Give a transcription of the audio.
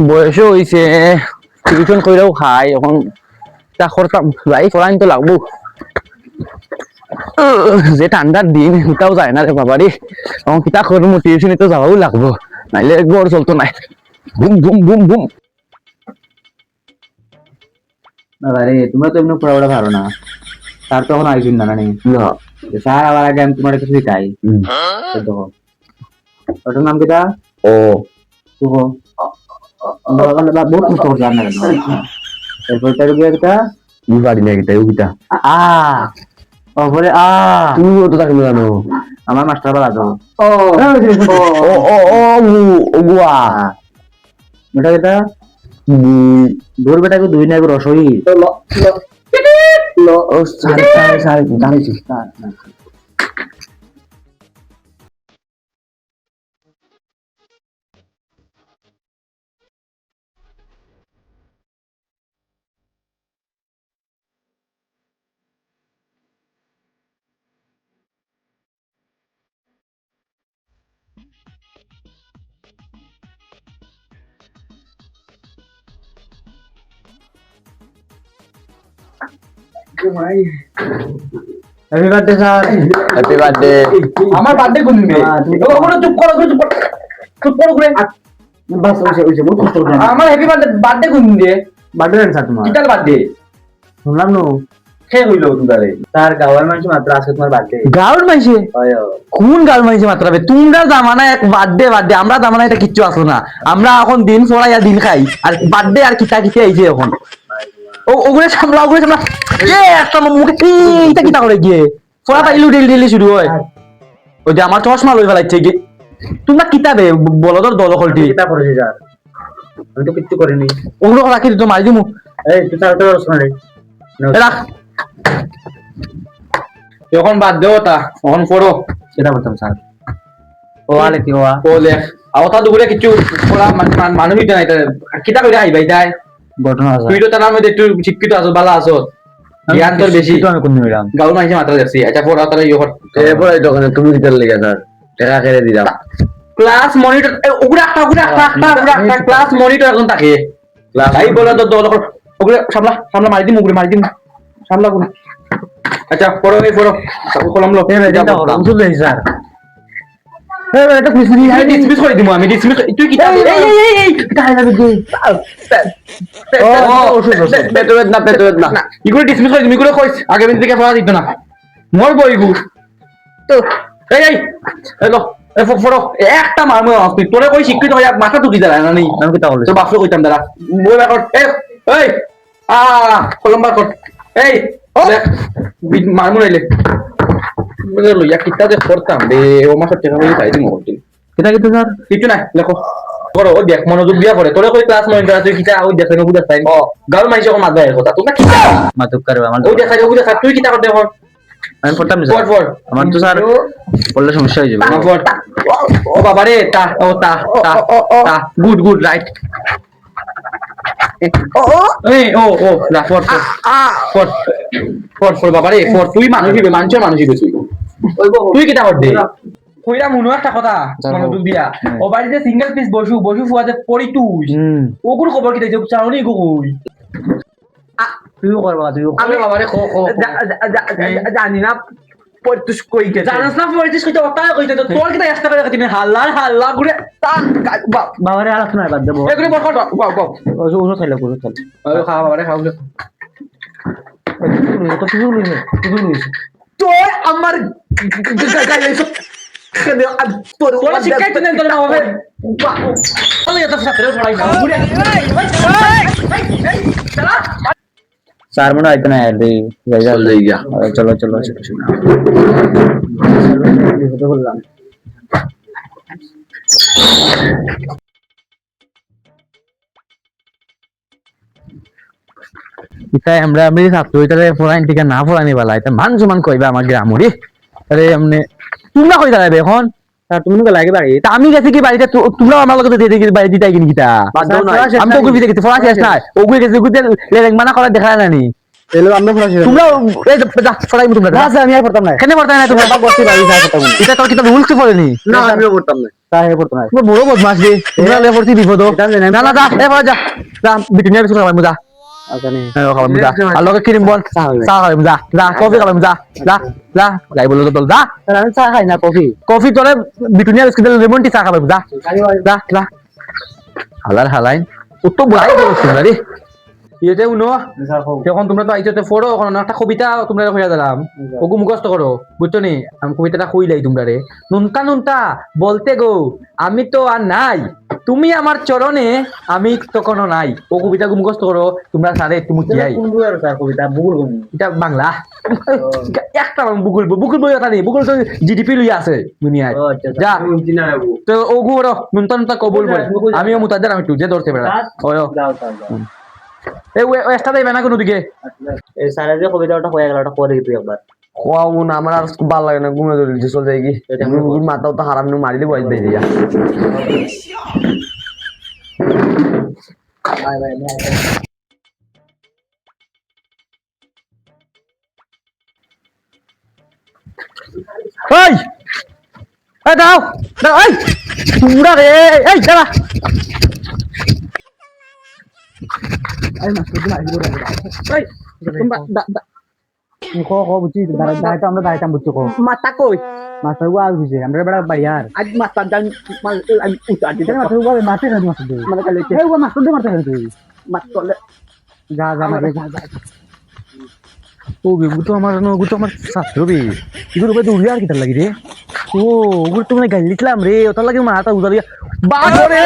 বয়সও হয়েছে, টিউশন কইরাও খাই, এখন তা করতাম যাই করাইন তো লাগবো। যে ঠান্ডার দিন ওটাও যায় না রে বাবারি, এখন কিতা করবো, টিউশনে তো যাওয়াও লাগবো, নাইলে গড় চলতো নাই। Boom boom boom boom. আরে তোমরা তো এমনি পড়াশোনা পারো না, স্যার তো এখন আইসুন না নানি, স্যার আবার আগে আমি তোমার কিছু শিখাই। দেখো ওটার নাম কিটা? ও দেখো বহুত কষ্ট করছে আপনার, এরপর তার গিয়ে কিটা ই পারি না কিতা কিতা। আ ওপরে আ তুমি তো তাকে জানো। আমার মাস্টার বলা তো ও ও ও ও ও গুয়া। ওটা কিটা দূর বেটাকে দুই না রসই ও সাড়ে সাড়ে সাড়ে জানিস। Happy birthday sir. Happy birthday. আমার বার্থডে কোন দিনে? চুপ করো চুপ করো করে। বাস ওইছে বহুত কষ্ট করছে। আমার হ্যাপি বার্থডে কোন দিনে? বার্থডে স্যার তোমার কিটার বার্থডে? শুনলাম নো কে হইল তোমারে? স্যার গাওয়ার মানুষ মাত্র আজকে তোমার বার্থডে। গাঁর মাইছে হয় কোন গাঁর মাইছে মাত্রাবে? তোমরা জামানায় এক বার্থডে বার্থডে, আমরা জামানায় এটা কিচ্ছু আসলো না। আমরা এখন দিন পড়াই আর দিন খাই, আর বার্থডে আর কিতা কিতা আইছে এখন। ও ওগুলো সামলা, ওগুলো সামলা। এ একটা মুখে এইটা কিতা করে গিয়ে পড়া পাইলু ডেলি ডেলি শুরু হয়। ওই যে আমার চশমা লই ফেলাইছে কি, তোমরা কিতাবে বলো তো দলকলটি কিটা করেছি স্যার? আমি তো কিচ্ছু করিনি। ওগুলো রাখি তো মারি দিমু। এই তুই স্যার তো রসনা রে রাখ। এখন বার্থডে ওটা, এখন পড়ো। কিটা করতাম স্যার? ও আলে কি ওয়া ও লেখ। আওতা দুপুরে কিছু পড়া মানুষই নাই, কিতা কইরা আইবাই যায়। ঘটনা আছে। তুই তো তার মধ্যে একটু শিক্ষিত আছো, ভালো আছো, জ্ঞান তোর বেশি। তো আমি কোন নিলাম গাঁর মানুষে মাত্রা যাচ্ছি। আচ্ছা পড়া তারা ইয়ে কর। এরপরে দোকানে তুমি কিতার লেগে স্যার টাকা কেড়ে দিলাম। ক্লাস মনিটর ওগুলা একটা ক্লাস মনিটর এখন থাকে। তাই বলে তো দল ওগুলো সামলা সামলা মারি দিম, ওগুলো মারি দিম সামলা গুলো। আচ্ছা পড়ো এই পড়ো কলম লো। উঠুল দেই স্যার। এটা খুশি ডিসমিস করে দিমু আমি, ডিসমিস। তুই কি পেটবেদ না না ইগুলো ডিসমিস করে দিমু, ইগুলো কইস আগে দিন থেকে পড়া দিত না মোর বই গু তো। এই এই হ্যালো এ ফটো একটা মারমু তুই, তোরে কই শিক্ষিত হইয়া মাথা ঢুকি দাঁড়ায় না নেই। আমি কিটা বলছি? তোর বাপরে কইতাম দাঁড়া বই ব্যাকর। এই কলম বার কর। এই দেখ মারমু নাইলে লইয়া কিতা যে করতাম রে, ও মাসের টাকা হয়ে খাই দিমু দিন। কিটা কিটা স্যার? কিছু না লেখো করো। ও দেখ মনোযোগ দিয়া করে, তোরে কই ক্লাস মনিটর তুই কিতা ওই দেখ বুঝা তাই। গাঁর মানুষ এখন মাঝে কথা তোমরা কিতা মাতুক করবে আমার। ওই দেখা ওই দেখা তুই কিতা করতে এখন আমি পড়তাম পড় পড়। আমার তো স্যার পড়লে সমস্যা হয়ে যাবে। না পড়। ও বাবা রে তা ও তা তা তা গুড গুড রাইট। এই ও ও না পড় পড় পড় পড় বাবা রে পড়। তুই মানুষ হইবে, মানুষের মানুষ হইবে তুই। তুই কিতা করতে কইরা মনে একটা কথা মনোযোগ দিয়া। ও বাড়িতে সিঙ্গেল পিস বসু বসু ফুয়াতে পড়ি তুই ওগুলো খবর কি দেখছ চাউনি কই? তুইও করবা তুইও আমি বাবা রে খো খো জানি না পড়তুস কই গেছে। জানাস না পড়িস কইতে ওটা কইতে তো তোর কিতা এক্সট্রা করে দিন হাল্লা হাল্লা ঘুরে তা বাবারে আলোচনা বাদ দেবো। এগুলি বড় কথা বাও বাও ওষুধ খাইলে ওষুধ খাইলে আরে খাওয়া বাবা রে খাও তো আমার তোরা শিক্ষাইতে নেন তোরা বাবা আমি এত সাথে পড়াই না ঘুরে স্যার মনে হয় না রে চল গিয়া চলো চলো চলো বললাম ইতাই আমরা আমি ছাত্র ইতারে পড়াইন ঠিক না পড়ানি বালা এটা মান সমান কইবা আমার গ্রামরি। আরে এমনি তোমরা কই দাঁড়াবে এখন? স্যার তুমি তো লাগে বাড়ি তা আমি গেছি কি বাড়িতে, তোমরা আমার লগে দিয়ে দেখি বাড়ি দিতাই কিন কিতা। আমি তো ওগুলো গেছি পড়া শেষ নাই, ওগুলো গেছি ওগুলো লেরেং মানা করা দেখা জানি। এলো আমরা ফরাসি তোমরা এই যা ছড়াই তোমরা না স্যার আমি আর পড়তাম না কেন পড়তা না তোমরা আমরা বসতে পারি স্যার পড়তাম না এটা তোর কিতা রুলস পড়েনি না আমিও পড়তাম না স্যার পড়তাম না তোমরা বড় বদমাশ রে তোমরা লে পড়ছি বিপদ এটা জানি না। না না যা এ পড়া যা যা বিটুনিয়া বিছু খাবাই মুজা আচ্ছা নি হ্যাঁ খাবাই মুজা আর লগে কিরিম বল চা খাবাই। চা খাবাই মুজা যা কফি খাবাই মুজা যা যা যাই বলো তো যা স্যার আমি চা খাই না কফি কফি তোরে বিটুনিয়া বিস্কুট লেমন টি চা খাবাই মুজা যা যা হালার হালাইন উত্তো বড়াই বলছিস না রে ইয়েতে উনো স্যার খাও যখন তোমরা তো আইতে পড়ো এখন একটা কবিতা তোমরা কইয়া দিলাম ওগু মুখস্থ করো বুঝছো নি আমি কবিতাটা কইলাই তোমরা রে নুনতা নুনতা বলতে গো আমি তো আর নাই তুমি আমার চরণে আমি তখনও নাই ও কবিতা মুখস্থ করো তোমরা সারে তুমি কি আই কোন বইয়ের স্যার কবিতা ভূগোল কোন এটা বাংলা একটা বুকুল বই ওটা নেই বুকুল তো জিডিপি লইয়া আছে দুনিয়ায় যা তো ওগু ওরো নুনতা নুনতা কবুল বলে আমিও মুতাদ্দার আমি তুই যে ধরতে বেড়া ওয় যাও স্যার যাও এই এক্সট্রা দেবে না কোনো দিকে এই স্যার যে কবিতাটা হয়ে গেল ওটা করে দিবি একবার খাওয়াবো না আমার আর খুব ভালো লাগে না ঘুমে ধরে চলে যাই কি মাথাও তো হারাম মারিলে বয়স বেরিয়ে যা এই এই দাও দাও এই তোমরা রে এই দাঁড়া এই তোমরা বুঝছি দাঁড়াইতে আমরা দাঁড়াইতাম বুঝছো কো মাথা কই মাস্টার ওয়াজ বুঝছে আমরা বেড়া বাইয়ার আজ মাথা জান আমি উঠা দিতে মাস্টার ওয়াজ মারতে না মাস্টার মানে কালে এই ওয়া মাস্টার মারতে না তুই মাথা যা যা মারবে যা যা ও বেগু তো আমার নো তো আমার ছাত্র বে ইগুর উপরে দৌড়ি আর কি তার লাগি রে ও ওগুর তো মানে গালি লিখলাম রে ওটার লাগে মাথা উদারি বাবা রে